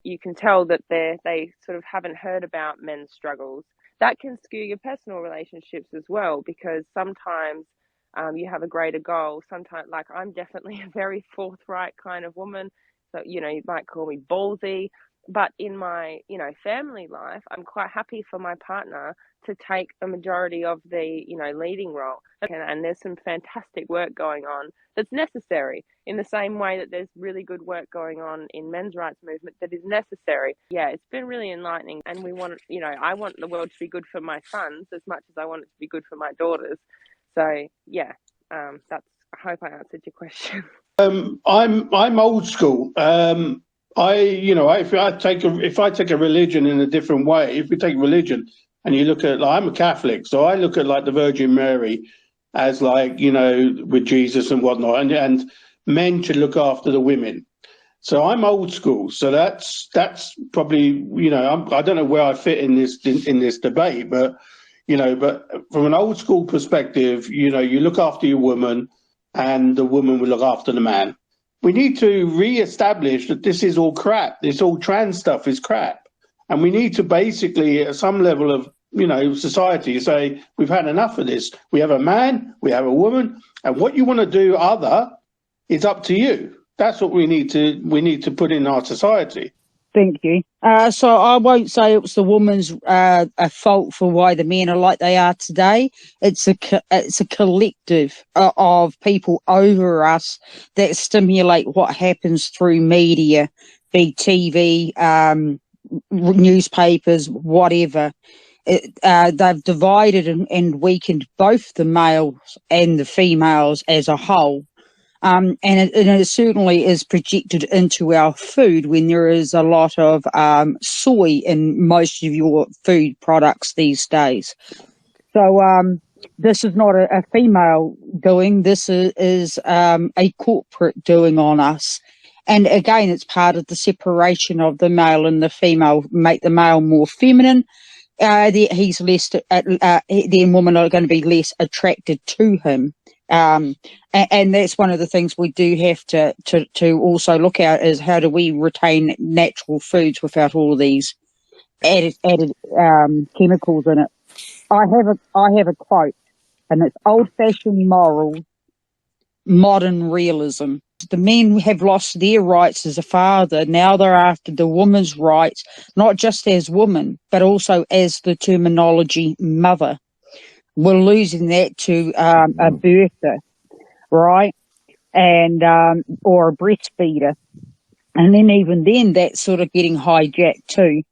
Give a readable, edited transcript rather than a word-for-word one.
you can tell that they sort of haven't heard about men's struggles. That can skew your personal relationships as well, because sometimes you have a greater goal. Sometimes, like, I'm definitely a very forthright kind of woman. So, you might call me ballsy, but in my, family life, I'm quite happy for my partner to take a majority of the, leading role. And there's some fantastic work going on that's necessary, in the same way that there's really good work going on in men's rights movement that is necessary. Yeah, it's been really enlightening, and I want the world to be good for my sons as much as I want it to be good for my daughters. So yeah, I hope I answered your question. I'm old school. If I take a religion in a different way, if we take religion and you look at, like, I'm a Catholic, so I look at, like, the Virgin Mary as, like, with Jesus and whatnot, and men should look after the women. So I'm old school. So that's probably, I don't know where I fit in this debate, but from an old school perspective, you look after your woman, and the woman will look after the man. We need to re-establish that this is all crap. This all trans stuff is crap. And we need to basically, at some level of, society, say, we've had enough of this. We have a man, we have a woman, and what you want to do is up to you. That's what we need to put in our society. Thank you. So I won't say it was the woman's fault for why the men are like they are today. It's a collective of people over us that stimulate what happens through media, be TV, newspapers, whatever. They've divided and weakened both the males and the females as a whole. And it certainly is projected into our food when there is a lot of soy in most of your food products these days. So this is not a female doing. This is a corporate doing on us. And again, it's part of the separation of the male and the female, make the male more feminine. He's less, then women are going to be less attracted to him. And that's one of the things we do have to also look at, is how do we retain natural foods without all of these added chemicals in it. I have a quote, and it's old-fashioned morals, modern realism. The men have lost their rights as a father. Now they're after the woman's rights, not just as woman, but also as the terminology mother. We're losing that to a birther, right? And or a breastfeeder. And then even then, that's sort of getting hijacked too.